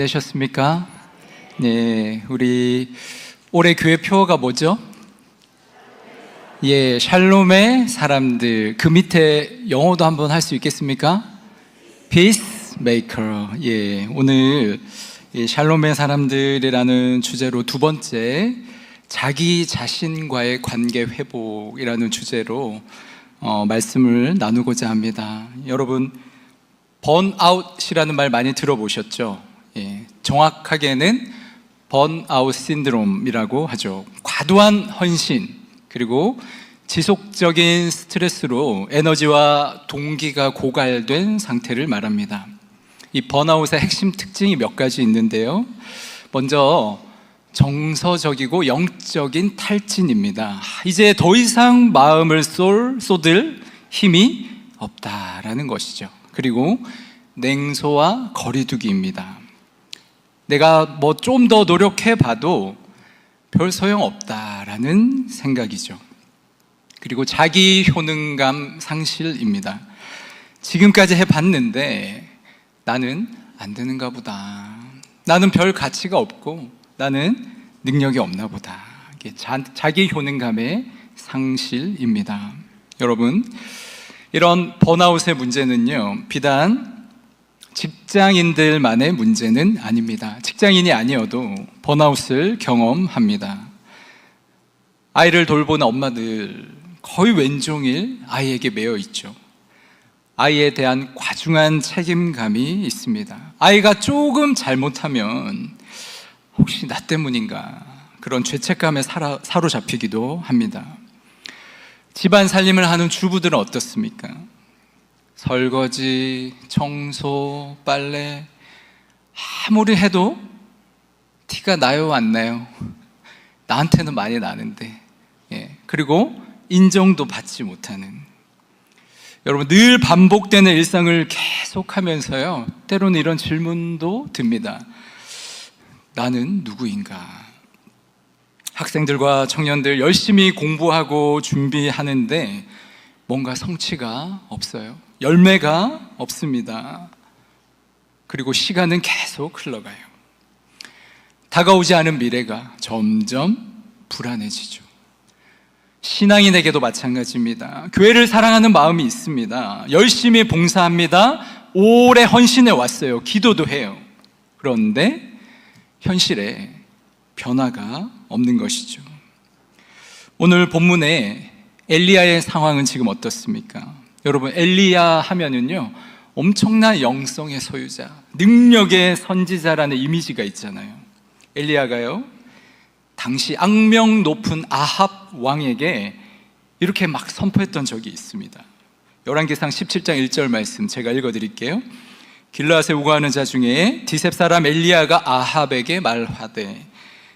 되셨습니까? 네, 우리 올해 교회 표어가 뭐죠? 예, 샬롬의 사람들. 그 밑에 영어도 한번 할 수 있겠습니까? Peacemaker. 예, 오늘 샬롬의 사람들이라는 주제로 두 번째, 자기 자신과의 관계 회복이라는 주제로 말씀을 나누고자 합니다. 여러분, 번아웃이라는 말 많이 들어보셨죠? 예, 정확하게는 번아웃 신드롬이라고 하죠. 과도한 헌신, 그리고 지속적인 스트레스로 에너지와 동기가 고갈된 상태를 말합니다. 이 번아웃의 핵심 특징이 몇 가지 있는데요. 먼저 정서적이고 영적인 탈진입니다. 이제 더 이상 마음을 쏟을 힘이 없다라는 것이죠. 그리고 냉소와 거리두기입니다. 내가 뭐 좀 더 노력해 봐도 별 소용 없다라는 생각이죠. 그리고 자기 효능감 상실입니다. 지금까지 해봤는데 나는 안 되는가 보다. 나는 별 가치가 없고 나는 능력이 없나 보다. 이게 자기 효능감의 상실입니다. 여러분, 이런 번아웃의 문제는요, 비단 직장인들만의 문제는 아닙니다. 직장인이 아니어도 번아웃을 경험합니다. 아이를 돌보는 엄마들 거의 왼종일 아이에게 매여 있죠. 아이에 대한 과중한 책임감이 있습니다. 아이가 조금 잘못하면 혹시 나 때문인가, 그런 죄책감에 사로잡히기도 합니다. 집안 살림을 하는 주부들은 어떻습니까? 설거지, 청소, 빨래 아무리 해도 티가 나요, 안 나요? 나한테는 많이 나는데. 예. 그리고 인정도 받지 못하는, 여러분, 늘 반복되는 일상을 계속하면서요, 때로는 이런 질문도 듭니다. 나는 누구인가? 학생들과 청년들 열심히 공부하고 준비하는데 뭔가 성취가 없어요. 열매가 없습니다. 그리고 시간은 계속 흘러가요. 다가오지 않은 미래가 점점 불안해지죠. 신앙인에게도 마찬가지입니다. 교회를 사랑하는 마음이 있습니다. 열심히 봉사합니다. 오래 헌신해 왔어요. 기도도 해요. 그런데 현실에 변화가 없는 것이죠. 오늘 본문에 엘리야의 상황은 지금 어떻습니까? 여러분, 엘리야 하면은요, 엄청난 영성의 소유자, 능력의 선지자라는 이미지가 있잖아요. 엘리야가요, 당시 악명 높은 아합 왕에게 이렇게 막 선포했던 적이 있습니다. 열왕기상 17장 1절 말씀 제가 읽어드릴게요. 길르앗에 우거하는 자 중에 디셉 사람 엘리야가 아합에게 말하되,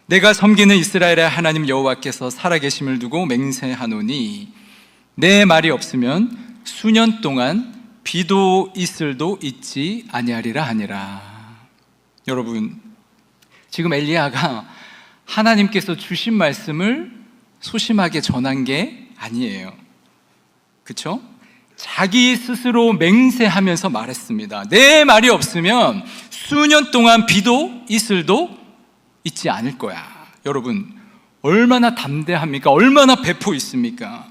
내가 섬기는 이스라엘의 하나님 여호와께서 살아계심을 두고 맹세하노니 내 말이 없으면 수년 동안 비도 이슬도 있지 아니하리라 하니라. 여러분, 지금 엘리야가 하나님께서 주신 말씀을 소심하게 전한 게 아니에요. 그렇죠? 자기 스스로 맹세하면서 말했습니다. 내 말이 없으면 수년 동안 비도 이슬도 있지 않을 거야. 여러분, 얼마나 담대합니까? 얼마나 배포 있습니까?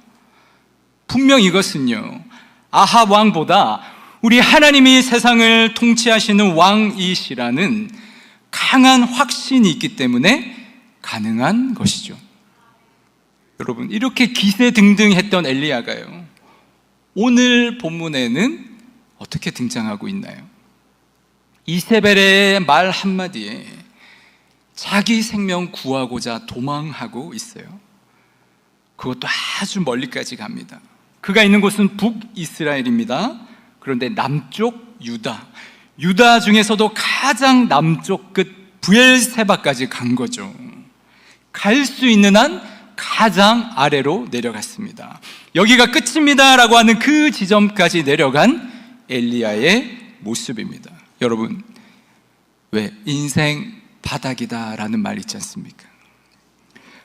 분명 이것은요, 아합 왕보다 우리 하나님이 세상을 통치하시는 왕이시라는 강한 확신이 있기 때문에 가능한 것이죠. 여러분, 이렇게 기세등등했던 엘리야가요, 오늘 본문에는 어떻게 등장하고 있나요? 이세벨의 말 한마디에 자기 생명 구하고자 도망하고 있어요. 그것도 아주 멀리까지 갑니다. 그가 있는 곳은 북이스라엘입니다. 그런데 남쪽 유다 중에서도 가장 남쪽 끝 브엘세바까지 간 거죠. 갈 수 있는 한 가장 아래로 내려갔습니다. 여기가 끝입니다 라고 하는 그 지점까지 내려간 엘리야의 모습입니다. 여러분, 왜 인생 바닥이다 라는 말 있지 않습니까?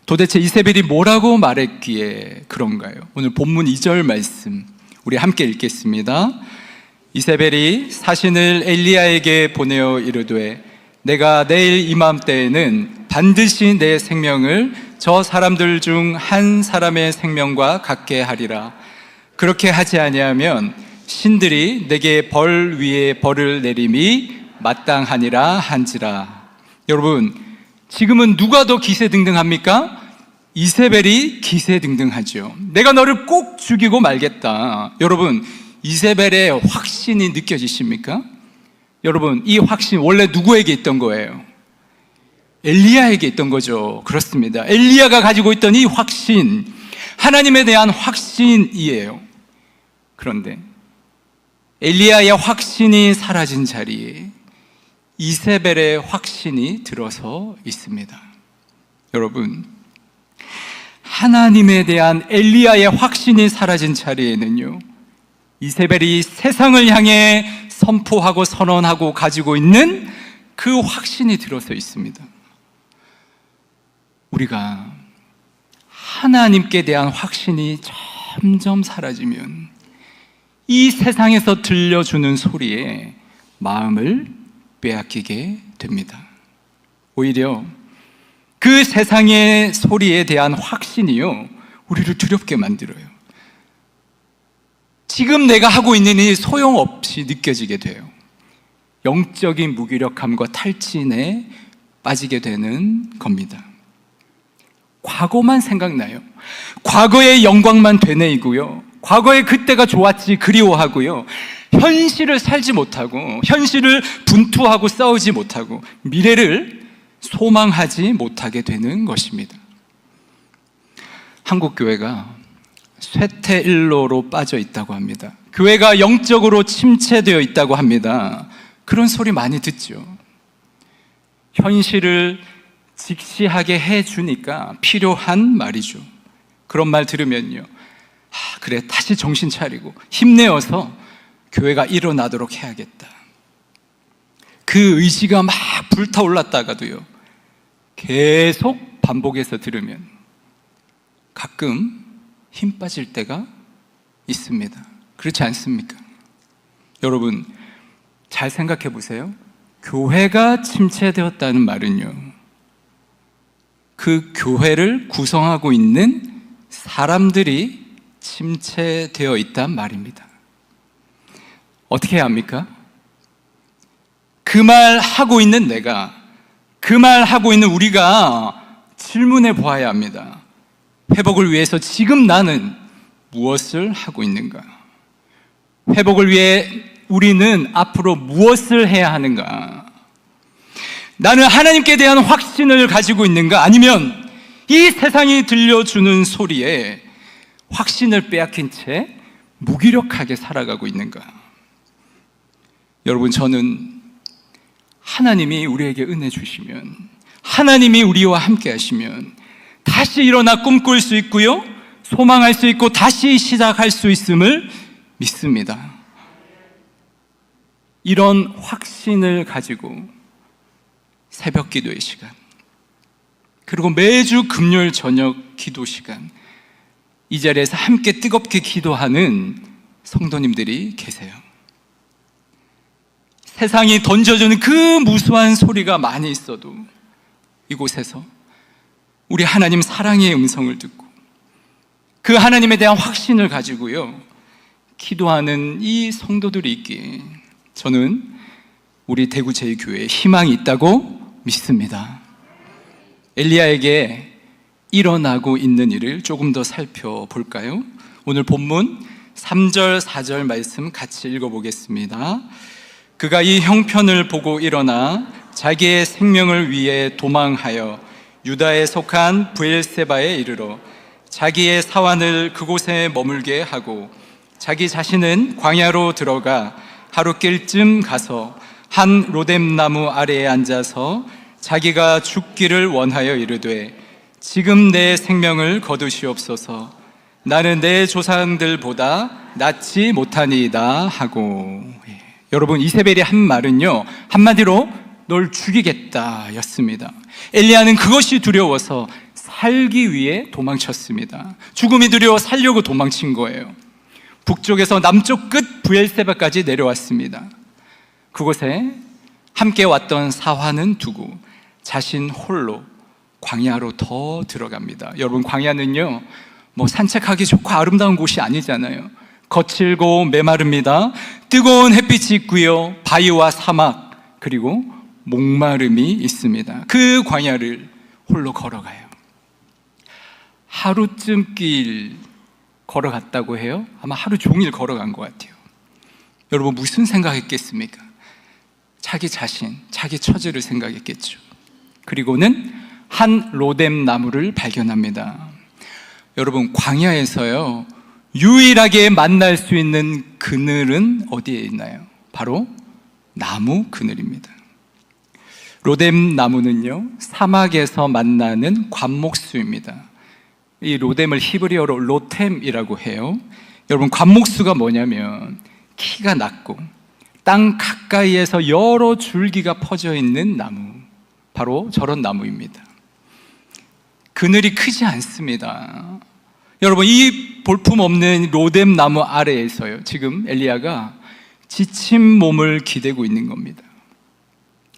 도대체 이세벨이 뭐라고 말했기에 그런가요? 오늘 본문 2절 말씀 우리 함께 읽겠습니다. 이세벨이 사신을 엘리야에게 보내어 이르되 내가 내일 이맘때에는 반드시 내 생명을 저 사람들 중 한 사람의 생명과 같게 하리라. 그렇게 하지 아니하면 신들이 내게 벌 위에 벌을 내림이 마땅하니라 한지라. 여러분, 지금은 누가 더 기세등등합니까? 이세벨이 기세등등하죠. 내가 너를 꼭 죽이고 말겠다. 여러분, 이세벨의 확신이 느껴지십니까? 여러분, 이 확신 원래 누구에게 있던 거예요? 엘리야에게 있던 거죠. 그렇습니다. 엘리야가 가지고 있던 이 확신, 하나님에 대한 확신이에요. 그런데 엘리야의 확신이 사라진 자리에 이세벨의 확신이 들어서 있습니다. 여러분, 하나님에 대한 엘리야의 확신이 사라진 자리에는요, 이세벨이 세상을 향해 선포하고 선언하고 가지고 있는 그 확신이 들어서 있습니다. 우리가 하나님께 대한 확신이 점점 사라지면 이 세상에서 들려주는 소리에 마음을 빼앗기게 됩니다. 오히려 그 세상의 소리에 대한 확신이요, 우리를 두렵게 만들어요. 지금 내가 하고 있는 일이 소용없이 느껴지게 돼요. 영적인 무기력함과 탈진에 빠지게 되는 겁니다. 과거만 생각나요. 과거의 영광만 되뇌이고요, 과거에 그때가 좋았지 그리워하고요, 현실을 살지 못하고, 현실을 분투하고 싸우지 못하고, 미래를 소망하지 못하게 되는 것입니다. 한국 교회가 쇠퇴일로로 빠져 있다고 합니다. 교회가 영적으로 침체되어 있다고 합니다. 그런 소리 많이 듣죠. 현실을 직시하게 해주니까 필요한 말이죠. 그런 말 들으면요, 그래, 다시 정신 차리고 힘내어서 교회가 일어나도록 해야겠다. 그 의지가 막 불타올랐다가도요, 계속 반복해서 들으면 가끔 힘 빠질 때가 있습니다. 그렇지 않습니까? 여러분, 잘 생각해 보세요. 교회가 침체되었다는 말은요, 그 교회를 구성하고 있는 사람들이 침체되어 있단 말입니다. 어떻게 해야 합니까? 그 말 하고 있는 내가, 그 말 하고 있는 우리가 질문해 보아야 합니다. 회복을 위해서 지금 나는 무엇을 하고 있는가? 회복을 위해 우리는 앞으로 무엇을 해야 하는가? 나는 하나님께 대한 확신을 가지고 있는가? 아니면 이 세상이 들려주는 소리에 확신을 빼앗긴 채 무기력하게 살아가고 있는가? 여러분, 저는 하나님이 우리에게 은혜 주시면, 하나님이 우리와 함께 하시면 다시 일어나 꿈꿀 수 있고요, 소망할 수 있고 다시 시작할 수 있음을 믿습니다. 이런 확신을 가지고 새벽 기도의 시간, 그리고 매주 금요일 저녁 기도 시간, 이 자리에서 함께 뜨겁게 기도하는 성도님들이 계세요. 세상이 던져주는 그 무수한 소리가 많이 있어도 이곳에서 우리 하나님 사랑의 음성을 듣고 그 하나님에 대한 확신을 가지고요, 기도하는 이 성도들이 있기에 저는 우리 대구 제2교회에 희망이 있다고 믿습니다. 엘리야에게 일어나고 있는 일을 조금 더 살펴볼까요? 오늘 본문 3절, 4절 말씀 같이 읽어보겠습니다. 그가 이 형편을 보고 일어나 자기의 생명을 위해 도망하여 유다에 속한 브엘세바에 이르러 자기의 사환을 그곳에 머물게 하고 자기 자신은 광야로 들어가 하루길쯤 가서 한 로뎀나무 아래에 앉아서 자기가 죽기를 원하여 이르되 지금 내 생명을 거두시옵소서, 나는 내 조상들보다 낫지 못하니이다 하고. 여러분, 이세벨이 한 말은요, 한마디로 널 죽이겠다 였습니다. 엘리야는 그것이 두려워서 살기 위해 도망쳤습니다. 죽음이 두려워 살려고 도망친 거예요. 북쪽에서 남쪽 끝 브엘세바까지 내려왔습니다. 그곳에 함께 왔던 사환은 두고 자신 홀로 광야로 더 들어갑니다. 여러분, 광야는요 산책하기 좋고 아름다운 곳이 아니잖아요. 거칠고 메마릅니다. 뜨거운 햇빛이 있고요, 바위와 사막, 그리고 목마름이 있습니다. 그 광야를 홀로 걸어가요. 하루쯤 길 걸어갔다고 해요? 아마 하루 종일 걸어간 것 같아요. 여러분, 무슨 생각했겠습니까? 자기 자신, 자기 처지를 생각했겠죠. 그리고는 한 로뎀 나무를 발견합니다. 여러분, 광야에서요 유일하게 만날 수 있는 그늘은 어디에 있나요? 바로 나무 그늘입니다. 로뎀 나무는요 사막에서 만나는 관목수입니다. 이 로뎀을 히브리어로 로템이라고 해요. 여러분, 관목수가 뭐냐면 키가 낮고 땅 가까이에서 여러 줄기가 퍼져 있는 나무, 바로 저런 나무입니다. 그늘이 크지 않습니다. 여러분, 이 볼품없는 로뎀 나무 아래에서요 지금 엘리야가 지친 몸을 기대고 있는 겁니다.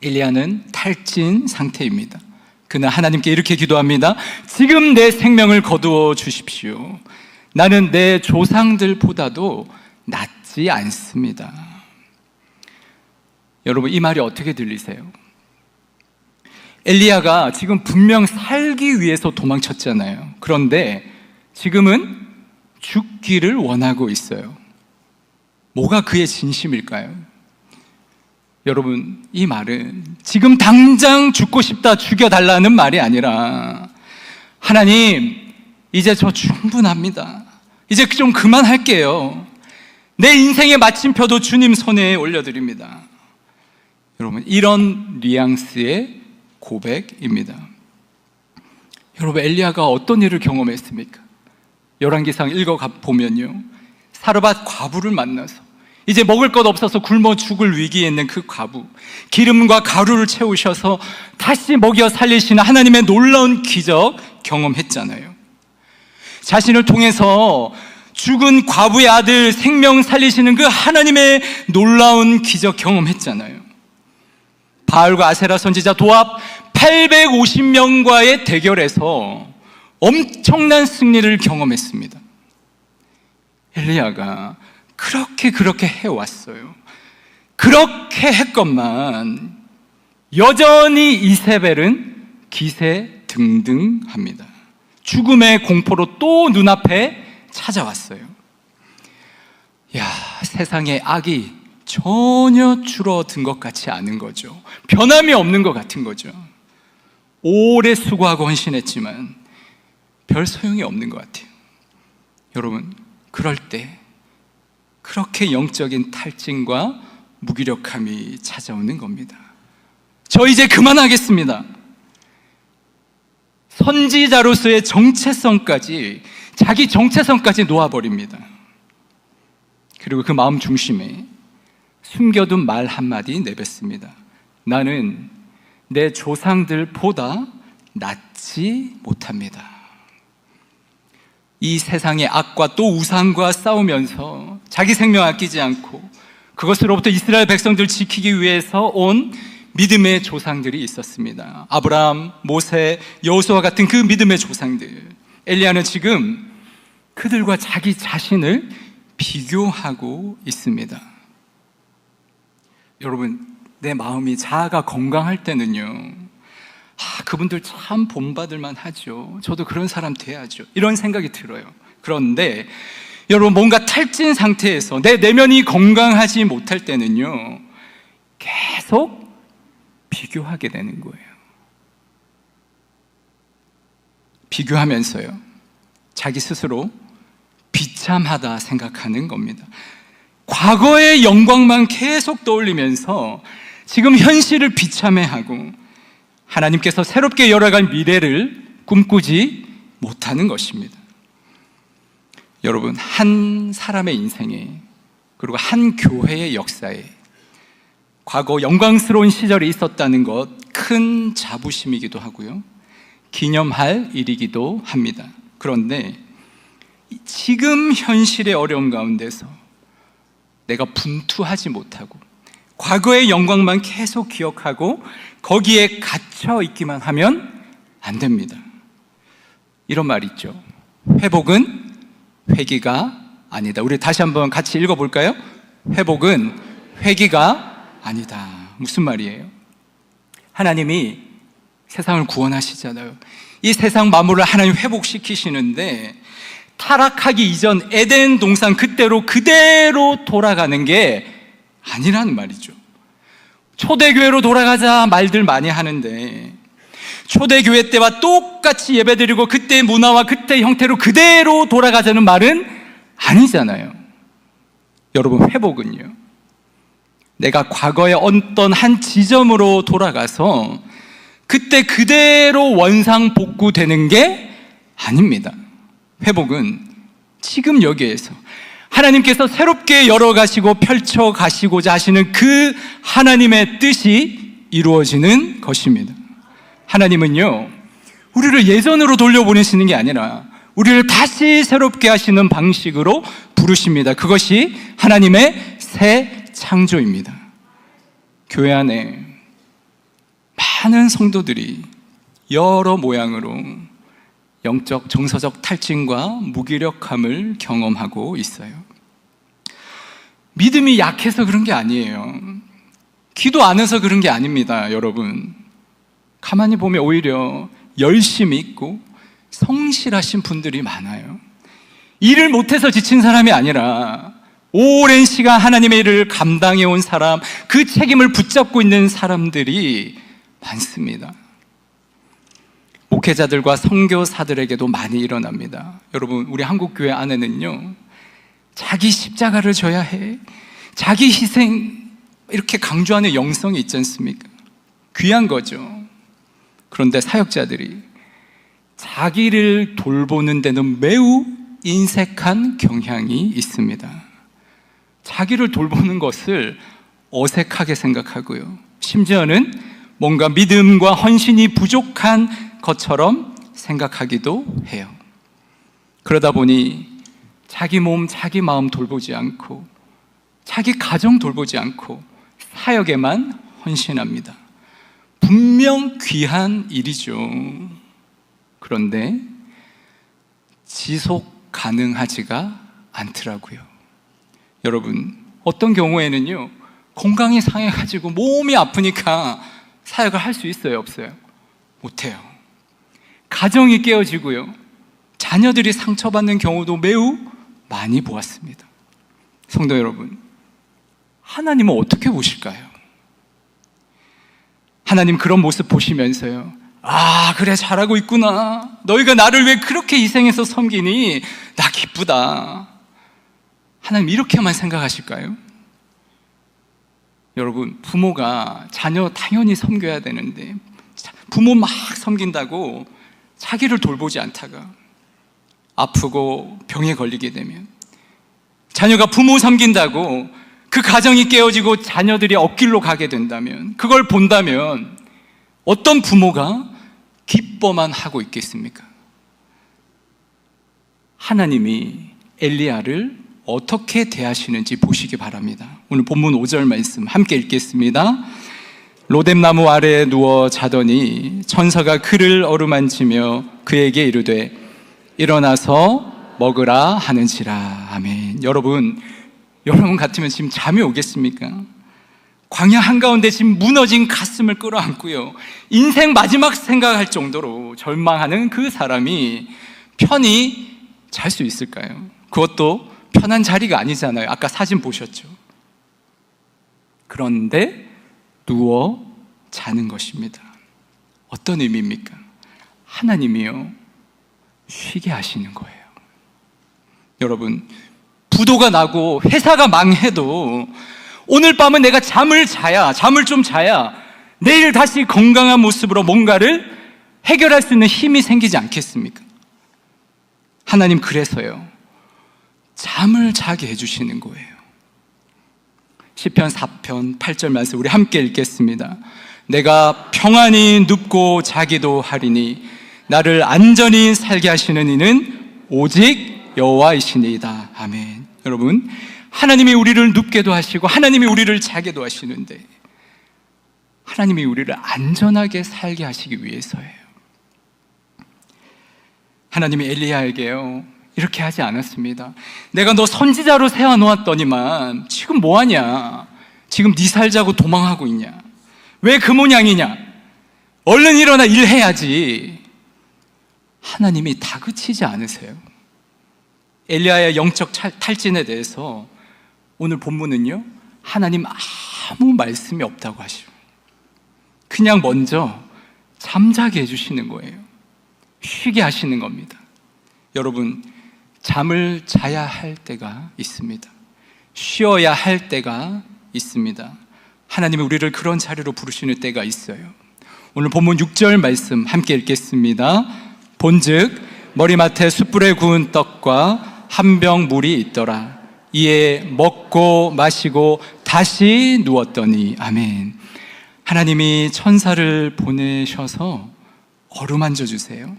엘리야는 탈진 상태입니다. 그는 하나님께 이렇게 기도합니다. 지금 내 생명을 거두어 주십시오. 나는 내 조상들보다도 낫지 않습니다. 여러분, 이 말이 어떻게 들리세요? 엘리야가 지금 분명 살기 위해서 도망쳤잖아요. 그런데 지금은 죽기를 원하고 있어요. 뭐가 그의 진심일까요? 여러분, 이 말은 지금 당장 죽고 싶다, 죽여달라는 말이 아니라 하나님, 이제 저 충분합니다. 이제 좀 그만할게요. 내 인생의 마침표도 주님 손에 올려드립니다. 여러분, 이런 뉘앙스의 고백입니다. 여러분, 엘리야가 어떤 일을 경험했습니까? 열왕기상 읽어보면요 사르밧 과부를 만나서 이제 먹을 것 없어서 굶어 죽을 위기에 있는 그 과부, 기름과 가루를 채우셔서 다시 먹여 살리시는 하나님의 놀라운 기적 경험했잖아요. 자신을 통해서 죽은 과부의 아들 생명 살리시는 그 하나님의 놀라운 기적 경험했잖아요. 바알과 아세라 선지자 도합 850명과의 대결에서 엄청난 승리를 경험했습니다. 엘리야가 그렇게 해왔어요. 그렇게 했건만 여전히 이세벨은 기세등등합니다. 죽음의 공포로 또 눈앞에 찾아왔어요. 세상의 악이 전혀 줄어든 것 같지 않은 거죠. 변함이 없는 것 같은 거죠. 오래 수고하고 헌신했지만 별 소용이 없는 것 같아요. 여러분, 그럴 때 그렇게 영적인 탈진과 무기력함이 찾아오는 겁니다. 저 이제 그만하겠습니다. 선지자로서의 정체성까지, 자기 정체성까지 놓아버립니다. 그리고 그 마음 중심에 숨겨둔 말 한마디 내뱉습니다. 나는 내 조상들보다 낫지 못합니다. 이 세상의 악과 또 우상과 싸우면서 자기 생명 아끼지 않고 그것으로부터 이스라엘 백성들을 지키기 위해서 온 믿음의 조상들이 있었습니다. 아브라함, 모세, 여호수아 같은 그 믿음의 조상들. 엘리야는 지금 그들과 자기 자신을 비교하고 있습니다. 여러분, 내 마음이 자아가 건강할 때는요 그분들 참 본받을만 하죠. 저도 그런 사람 돼야죠, 이런 생각이 들어요. 그런데 여러분, 뭔가 탈진 상태에서 내 내면이 건강하지 못할 때는요 계속 비교하게 되는 거예요. 비교하면서요 자기 스스로 비참하다 생각하는 겁니다. 과거의 영광만 계속 떠올리면서 지금 현실을 비참해하고 하나님께서 새롭게 열어갈 미래를 꿈꾸지 못하는 것입니다. 여러분, 한 사람의 인생에, 그리고 한 교회의 역사에 과거 영광스러운 시절이 있었다는 것, 큰 자부심이기도 하고요 기념할 일이기도 합니다. 그런데 지금 현실의 어려움 가운데서 내가 분투하지 못하고 과거의 영광만 계속 기억하고 거기에 갇혀 있기만 하면 안 됩니다. 이런 말 있죠. 회복은 회귀가 아니다. 우리 다시 한번 같이 읽어볼까요? 회복은 회귀가 아니다. 무슨 말이에요? 하나님이 세상을 구원하시잖아요. 이 세상 만물을 하나님 회복시키시는데 타락하기 이전 에덴 동산 그대로 돌아가는 게 아니라는 말이죠. 초대교회로 돌아가자 말들 많이 하는데 초대교회 때와 똑같이 예배드리고 그때의 문화와 그때의 형태로 그대로 돌아가자는 말은 아니잖아요. 여러분, 회복은요, 내가 과거의 어떤 한 지점으로 돌아가서 그때 그대로 원상복구되는 게 아닙니다. 회복은 지금 여기에서 하나님께서 새롭게 열어가시고 펼쳐가시고자 하시는 그 하나님의 뜻이 이루어지는 것입니다. 하나님은요, 우리를 예전으로 돌려보내시는 게 아니라 우리를 다시 새롭게 하시는 방식으로 부르십니다. 그것이 하나님의 새 창조입니다. 교회 안에 많은 성도들이 여러 모양으로 영적, 정서적 탈진과 무기력함을 경험하고 있어요. 믿음이 약해서 그런 게 아니에요. 기도 안 해서 그런 게 아닙니다, 여러분. 가만히 보면 오히려 열심히 있고 성실하신 분들이 많아요. 일을 못해서 지친 사람이 아니라 오랜 시간 하나님의 일을 감당해 온 사람, 그 책임을 붙잡고 있는 사람들이 많습니다. 목회자들과 선교사들에게도 많이 일어납니다. 여러분, 우리 한국교회 안에는요, 자기 십자가를 져야 해, 자기 희생, 이렇게 강조하는 영성이 있지 않습니까? 귀한 거죠. 그런데 사역자들이 자기를 돌보는 데는 매우 인색한 경향이 있습니다. 자기를 돌보는 것을 어색하게 생각하고요, 심지어는 뭔가 믿음과 헌신이 부족한 것처럼 생각하기도 해요. 그러다 보니 자기 몸, 자기 마음 돌보지 않고 자기 가정 돌보지 않고 사역에만 헌신합니다. 분명 귀한 일이죠. 그런데 지속 가능하지가 않더라고요. 여러분, 어떤 경우에는요, 건강이 상해가지고 몸이 아프니까 사역을 할 수 있어요, 없어요? 못해요. 가정이 깨어지고요, 자녀들이 상처받는 경우도 매우 많이 보았습니다. 성도 여러분, 하나님은 어떻게 보실까요? 하나님 그런 모습 보시면서요, 아, 그래, 잘하고 있구나, 너희가 나를 왜 그렇게 희생해서 섬기니 나 기쁘다, 하나님 이렇게만 생각하실까요? 여러분, 부모가 자녀 당연히 섬겨야 되는데 부모 막 섬긴다고 자기를 돌보지 않다가 아프고 병에 걸리게 되면, 자녀가 부모 섬긴다고 그 가정이 깨어지고 자녀들이 엇길로 가게 된다면, 그걸 본다면 어떤 부모가 기뻐만 하고 있겠습니까? 하나님이 엘리야를 어떻게 대하시는지 보시기 바랍니다. 오늘 본문 5절 말씀 함께 읽겠습니다. 로뎀나무 아래에 누워 자더니 천사가 그를 어루만지며 그에게 이르되 일어나서 먹으라 하는지라. 아멘. 여러분 같으면 지금 잠이 오겠습니까? 광야 한가운데 지금 무너진 가슴을 끌어안고요, 인생 마지막 생각할 정도로 절망하는 그 사람이 편히 잘 수 있을까요? 그것도 편한 자리가 아니잖아요. 아까 사진 보셨죠? 그런데 누워 자는 것입니다. 어떤 의미입니까? 하나님이요, 쉬게 하시는 거예요. 여러분, 부도가 나고 회사가 망해도 오늘 밤은 내가 잠을 좀 자야 내일 다시 건강한 모습으로 뭔가를 해결할 수 있는 힘이 생기지 않겠습니까? 하나님 그래서요, 잠을 자게 해주시는 거예요. 시편 4편 8절 말씀 우리 함께 읽겠습니다. 내가 평안히 눕고 자기도 하리니 나를 안전히 살게 하시는 이는 오직 여호와이시니이다. 아멘. 여러분, 하나님이 우리를 눕게도 하시고 하나님이 우리를 자게도 하시는데 하나님이 우리를 안전하게 살게 하시기 위해서예요. 하나님이 엘리야에게요 이렇게 하지 않았습니다. 내가 너 선지자로 세워놓았더니만 지금 뭐하냐? 지금 네 살자고 도망하고 있냐? 왜 그 모양이냐? 얼른 일어나 일해야지. 하나님이 다그치지 않으세요. 엘리야의 영적 탈진에 대해서 오늘 본문은요 하나님 아무 말씀이 없다고 하시고 그냥 먼저 잠자게 해주시는 거예요. 쉬게 하시는 겁니다. 여러분, 잠을 자야 할 때가 있습니다. 쉬어야 할 때가 있습니다. 하나님이 우리를 그런 자리로 부르시는 때가 있어요. 오늘 본문 6절 말씀 함께 읽겠습니다. 본즉 머리맡에 숯불에 구운 떡과 한 병 물이 있더라. 이에 먹고 마시고 다시 누웠더니. 아멘. 하나님이 천사를 보내셔서 어루만져 주세요.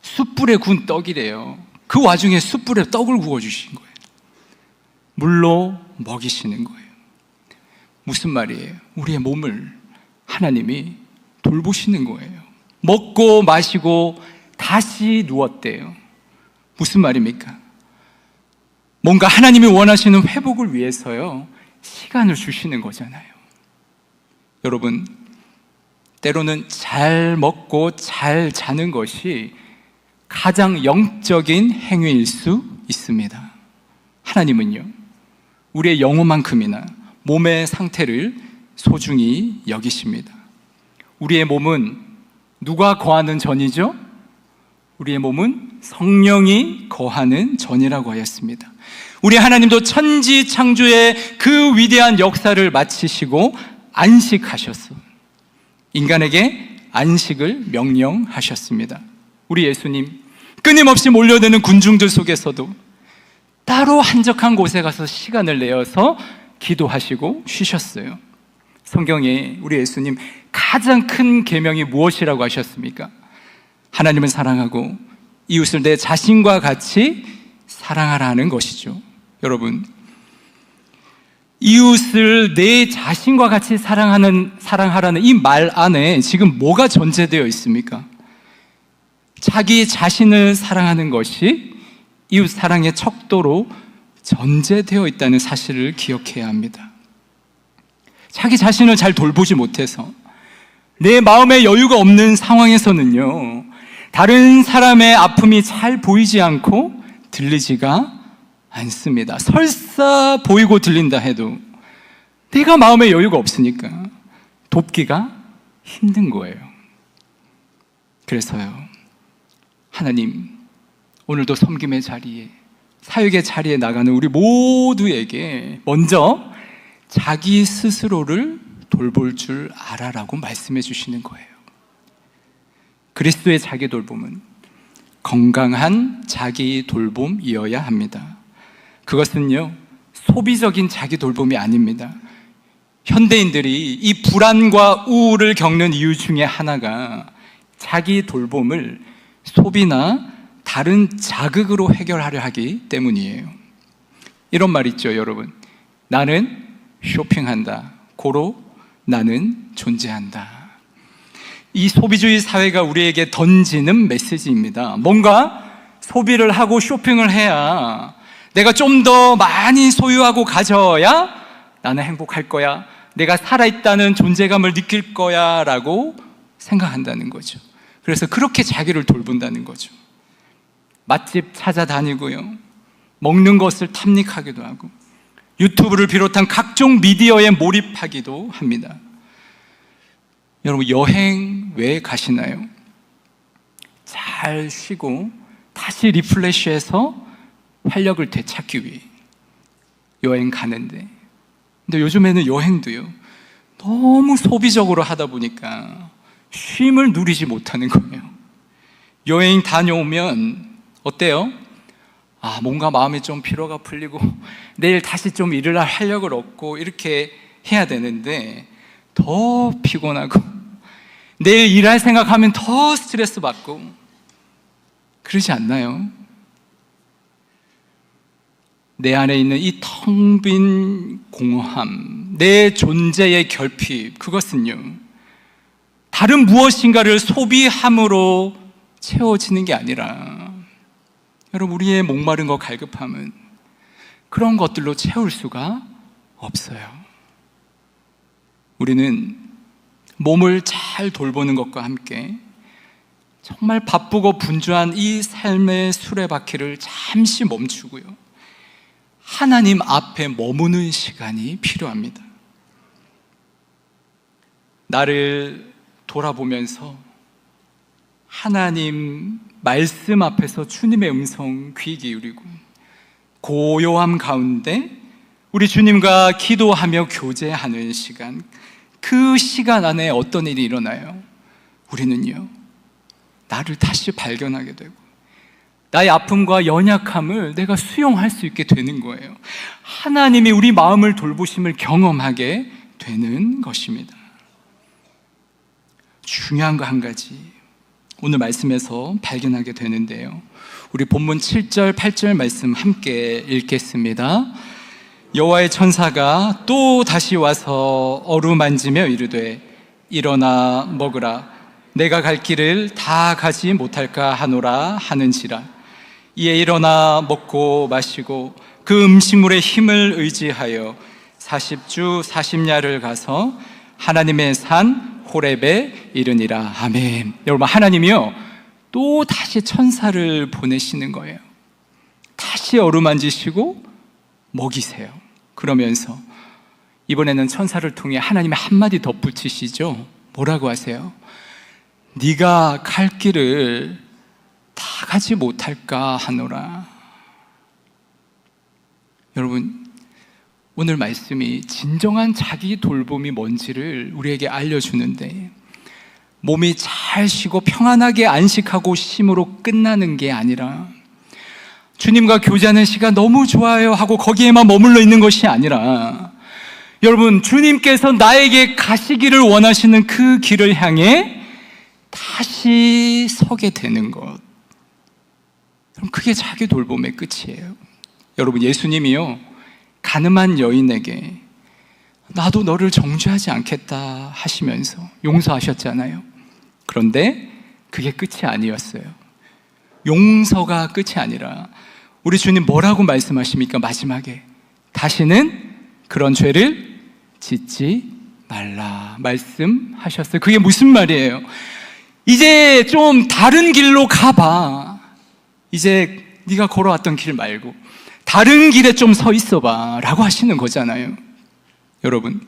숯불에 구운 떡이래요. 그 와중에 숯불에 떡을 구워주신 거예요. 물로 먹이시는 거예요. 무슨 말이에요? 우리의 몸을 하나님이 돌보시는 거예요. 먹고 마시고 다시 누웠대요. 무슨 말입니까? 뭔가 하나님이 원하시는 회복을 위해서요 시간을 주시는 거잖아요. 여러분, 때로는 잘 먹고 잘 자는 것이 가장 영적인 행위일 수 있습니다. 하나님은요 우리의 영혼만큼이나 몸의 상태를 소중히 여기십니다. 우리의 몸은 누가 거하는 전이죠? 우리의 몸은 성령이 거하는 전이라고 하였습니다. 우리 하나님도 천지창조의 그 위대한 역사를 마치시고 안식하셨어. 인간에게 안식을 명령하셨습니다. 우리 예수님 끊임없이 몰려드는 군중들 속에서도 따로 한적한 곳에 가서 시간을 내어서 기도하시고 쉬셨어요. 성경에 우리 예수님 가장 큰 계명이 무엇이라고 하셨습니까? 하나님을 사랑하고 이웃을 내 자신과 같이 사랑하라는 것이죠. 여러분, 이웃을 내 자신과 같이 사랑하라는 이 말 안에 지금 뭐가 전제되어 있습니까? 자기 자신을 사랑하는 것이 이웃 사랑의 척도로 전제되어 있다는 사실을 기억해야 합니다. 자기 자신을 잘 돌보지 못해서 내 마음에 여유가 없는 상황에서는요 다른 사람의 아픔이 잘 보이지 않고 들리지가 않습니다. 설사 보이고 들린다 해도 내가 마음에 여유가 없으니까 돕기가 힘든 거예요. 그래서요 하나님, 오늘도 섬김의 자리에 사역의 자리에 나가는 우리 모두에게 먼저 자기 스스로를 돌볼 줄 알아라고 말씀해 주시는 거예요. 그리스도의 자기 돌봄은 건강한 자기 돌봄이어야 합니다. 그것은요 소비적인 자기 돌봄이 아닙니다. 현대인들이 이 불안과 우울을 겪는 이유 중에 하나가 자기 돌봄을 소비나 다른 자극으로 해결하려 하기 때문이에요. 이런 말 있죠, 여러분. 나는 쇼핑한다. 고로 나는 존재한다. 이 소비주의 사회가 우리에게 던지는 메시지입니다. 뭔가 소비를 하고 쇼핑을 해야 내가 좀 더 많이 소유하고 가져야 나는 행복할 거야. 내가 살아있다는 존재감을 느낄 거야 라고 생각한다는 거죠. 그래서 그렇게 자기를 돌본다는 거죠. 맛집 찾아다니고요 먹는 것을 탐닉하기도 하고 유튜브를 비롯한 각종 미디어에 몰입하기도 합니다. 여러분, 여행 왜 가시나요? 잘 쉬고 다시 리플레시해서 활력을 되찾기 위해 여행 가는데, 근데 요즘에는 여행도요 너무 소비적으로 하다 보니까 쉼을 누리지 못하는 거예요. 여행 다녀오면 어때요? 뭔가 마음이 좀 피로가 풀리고 내일 다시 좀 일을 할 활력을 얻고 이렇게 해야 되는데 더 피곤하고 내일 일할 생각하면 더 스트레스 받고 그러지 않나요? 내 안에 있는 이 텅 빈 공허함, 내 존재의 결핍, 그것은요, 다른 무엇인가를 소비함으로 채워지는 게 아니라, 여러분, 우리의 목마른 것, 갈급함은 그런 것들로 채울 수가 없어요. 우리는 몸을 잘 돌보는 것과 함께 정말 바쁘고 분주한 이 삶의 수레바퀴를 잠시 멈추고요, 하나님 앞에 머무는 시간이 필요합니다. 나를 돌아보면서 하나님 말씀 앞에서 주님의 음성 귀 기울이고, 고요함 가운데 우리 주님과 기도하며 교제하는 시간, 그 시간 안에 어떤 일이 일어나요? 우리는요, 나를 다시 발견하게 되고 나의 아픔과 연약함을 내가 수용할 수 있게 되는 거예요. 하나님이 우리 마음을 돌보심을 경험하게 되는 것입니다. 중요한 거 한 가지 오늘 말씀에서 발견하게 되는데요, 우리 본문 7절 8절 말씀 함께 읽겠습니다. 여호와의 천사가 또 다시 와서 어루만지며 이르되 일어나 먹으라, 내가 갈 길을 다 가지 못할까 하노라 하는지라. 이에 일어나 먹고 마시고 그 음식물의 힘을 의지하여 40주 40야를 가서 하나님의 산 호렙에 이르니라. 아멘. 여러분, 하나님이요 또 다시 천사를 보내시는 거예요. 다시 어루만지시고 먹이세요. 그러면서 이번에는 천사를 통해 하나님의 한마디 덧붙이시죠. 뭐라고 하세요? 네가 갈 길을 다 가지 못할까 하노라. 여러분, 오늘 말씀이 진정한 자기 돌봄이 뭔지를 우리에게 알려주는데, 몸이 잘 쉬고 평안하게 안식하고 쉼으로 끝나는 게 아니라, 주님과 교제하는 시간 너무 좋아요 하고 거기에만 머물러 있는 것이 아니라, 여러분, 주님께서 나에게 가시기를 원하시는 그 길을 향해 다시 서게 되는 것, 그럼 그게 자기 돌봄의 끝이에요. 여러분, 예수님이요 가늠한 여인에게 나도 너를 정죄하지 않겠다 하시면서 용서하셨잖아요. 그런데 그게 끝이 아니었어요. 용서가 끝이 아니라 우리 주님 뭐라고 말씀하십니까? 마지막에 다시는 그런 죄를 짓지 말라 말씀하셨어요. 그게 무슨 말이에요? 이제 좀 다른 길로 가봐. 이제 네가 걸어왔던 길 말고 다른 길에 좀 서 있어봐 라고 하시는 거잖아요. 여러분,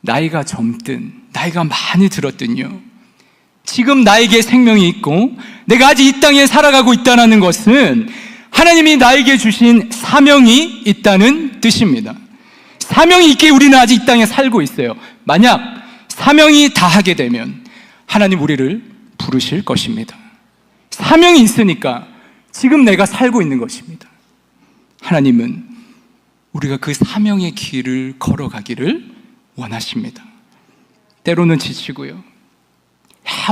나이가 젊든 나이가 많이 들었든요, 지금 나에게 생명이 있고 내가 아직 이 땅에 살아가고 있다는 것은 하나님이 나에게 주신 사명이 있다는 뜻입니다. 사명이 있기에 우리는 아직 이 땅에 살고 있어요. 만약 사명이 다하게 되면 하나님 우리를 부르실 것입니다. 사명이 있으니까 지금 내가 살고 있는 것입니다. 하나님은 우리가 그 사명의 길을 걸어가기를 원하십니다. 때로는 지치고요,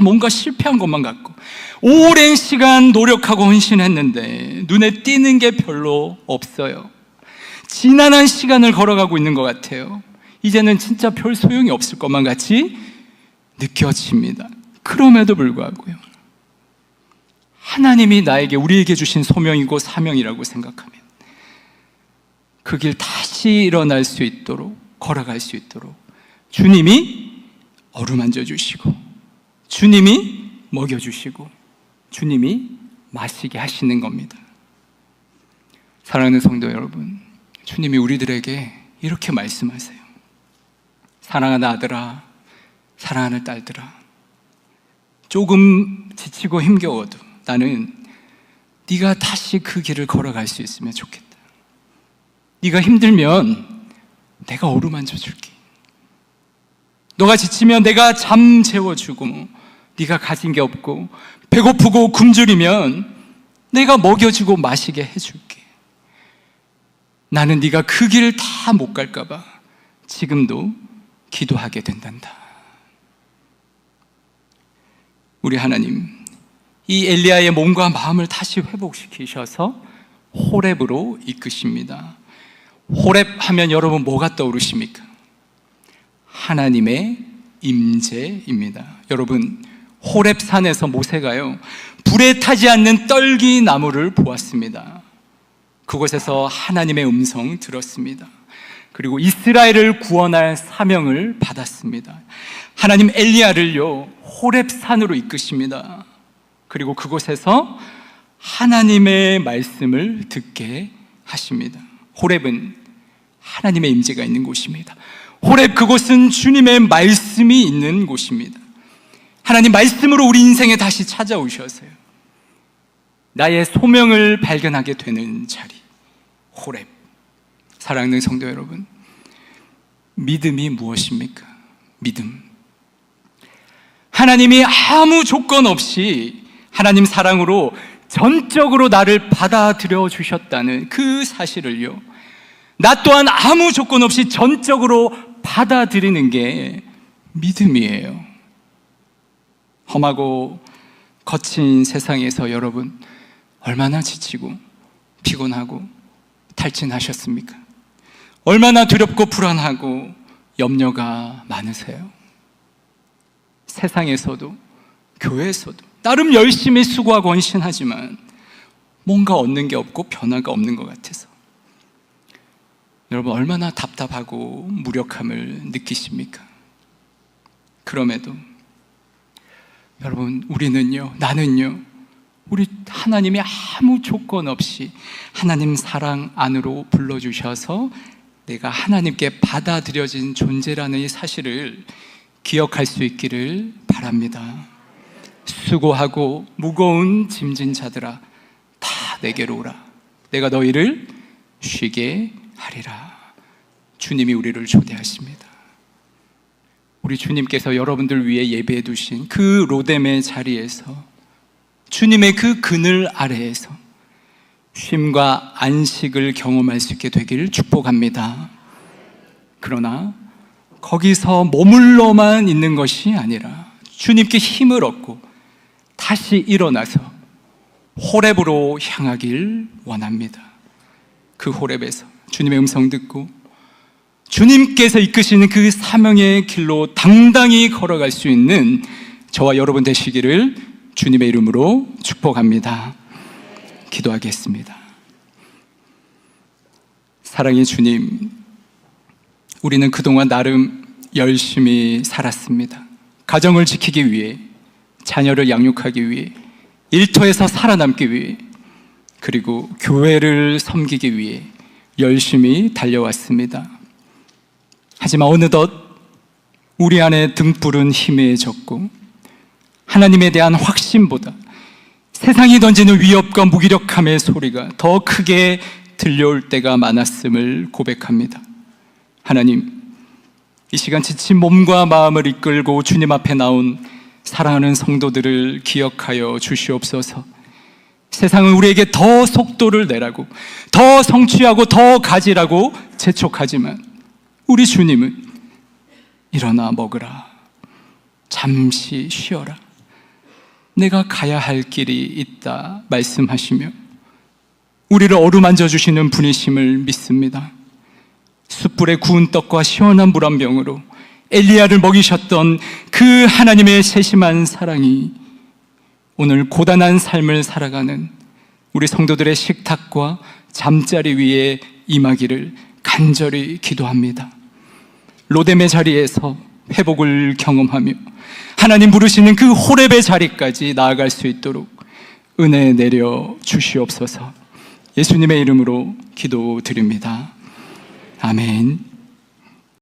뭔가 실패한 것만 같고 오랜 시간 노력하고 헌신했는데 눈에 띄는 게 별로 없어요. 지난한 시간을 걸어가고 있는 것 같아요. 이제는 진짜 별 소용이 없을 것만 같이 느껴집니다. 그럼에도 불구하고요, 하나님이 우리에게 주신 소명이고 사명이라고 생각하면 그 길 다시 일어날 수 있도록, 걸어갈 수 있도록 주님이 어루만져 주시고 주님이 먹여주시고 주님이 마시게 하시는 겁니다. 사랑하는 성도 여러분, 주님이 우리들에게 이렇게 말씀하세요. 사랑하는 아들아, 사랑하는 딸들아, 조금 지치고 힘겨워도 나는 네가 다시 그 길을 걸어갈 수 있으면 좋겠다. 네가 힘들면 내가 어루만져 줄게. 너가 지치면 내가 잠 재워주고, 네가 가진 게 없고 배고프고 굶주리면 내가 먹여주고 마시게 해줄게. 나는 네가 그 길 다 못 갈까 봐 지금도 기도하게 된단다. 우리 하나님, 이 엘리야의 몸과 마음을 다시 회복시키셔서 호렙으로 이끄십니다. 호렙 하면 여러분 뭐가 떠오르십니까? 하나님의 임재입니다. 여러분, 호렙산에서 모세가요, 불에 타지 않는 떨기 나무를 보았습니다. 그곳에서 하나님의 음성 들었습니다. 그리고 이스라엘을 구원할 사명을 받았습니다. 하나님 엘리야를요, 호렙산으로 이끄십니다. 그리고 그곳에서 하나님의 말씀을 듣게 하십니다. 호렙은 하나님의 임재가 있는 곳입니다. 호렙, 그곳은 주님의 말씀이 있는 곳입니다. 하나님 말씀으로 우리 인생에 다시 찾아오셔서요, 나의 소명을 발견하게 되는 자리, 호렙. 사랑하는 성도 여러분, 믿음이 무엇입니까? 믿음. 하나님이 아무 조건 없이 하나님 사랑으로 전적으로 나를 받아들여 주셨다는 그 사실을요, 나 또한 아무 조건 없이 전적으로 받아들이는 게 믿음이에요. 험하고 거친 세상에서 여러분 얼마나 지치고 피곤하고 탈진하셨습니까? 얼마나 두렵고 불안하고 염려가 많으세요? 세상에서도 교회에서도 나름 열심히 수고하고 헌신하지만 뭔가 얻는 게 없고 변화가 없는 것 같아서 여러분 얼마나 답답하고 무력함을 느끼십니까? 그럼에도 여러분, 우리는요, 나는요, 우리 하나님이 아무 조건 없이 하나님 사랑 안으로 불러주셔서 내가 하나님께 받아들여진 존재라는 이 사실을 기억할 수 있기를 바랍니다. 수고하고 무거운 짐진 자들아, 다 내게로 오라. 내가 너희를 쉬게 하리라. 주님이 우리를 초대하십니다. 우리 주님께서 여러분들 위해 예배해 두신 그 로뎀의 자리에서, 주님의 그 그늘 아래에서 쉼과 안식을 경험할 수 있게 되기를 축복합니다. 그러나 거기서 머물러만 있는 것이 아니라 주님께 힘을 얻고 다시 일어나서 호렙으로 향하길 원합니다. 그 호렙에서 주님의 음성 듣고 주님께서 이끄시는 그 사명의 길로 당당히 걸어갈 수 있는 저와 여러분 되시기를 주님의 이름으로 축복합니다. 기도하겠습니다. 사랑의 주님, 우리는 그동안 나름 열심히 살았습니다. 가정을 지키기 위해, 자녀를 양육하기 위해, 일터에서 살아남기 위해, 그리고 교회를 섬기기 위해 열심히 달려왔습니다. 하지만 어느덧 우리 안에 등불은 희미해졌고 하나님에 대한 확신보다 세상이 던지는 위협과 무기력함의 소리가 더 크게 들려올 때가 많았음을 고백합니다. 하나님, 이 시간 지친 몸과 마음을 이끌고 주님 앞에 나온 사랑하는 성도들을 기억하여 주시옵소서. 세상은 우리에게 더 속도를 내라고, 더 성취하고 더 가지라고 재촉하지만 우리 주님은 일어나 먹으라, 잠시 쉬어라, 내가 가야 할 길이 있다 말씀하시며 우리를 어루만져 주시는 분이심을 믿습니다. 숯불에 구운 떡과 시원한 물 한 병으로 엘리야를 먹이셨던 그 하나님의 세심한 사랑이 오늘 고단한 삶을 살아가는 우리 성도들의 식탁과 잠자리 위에 임하기를 간절히 기도합니다. 로뎀의 자리에서 회복을 경험하며 하나님 부르시는 그 호렙의 자리까지 나아갈 수 있도록 은혜 내려 주시옵소서. 예수님의 이름으로 기도드립니다. 아멘.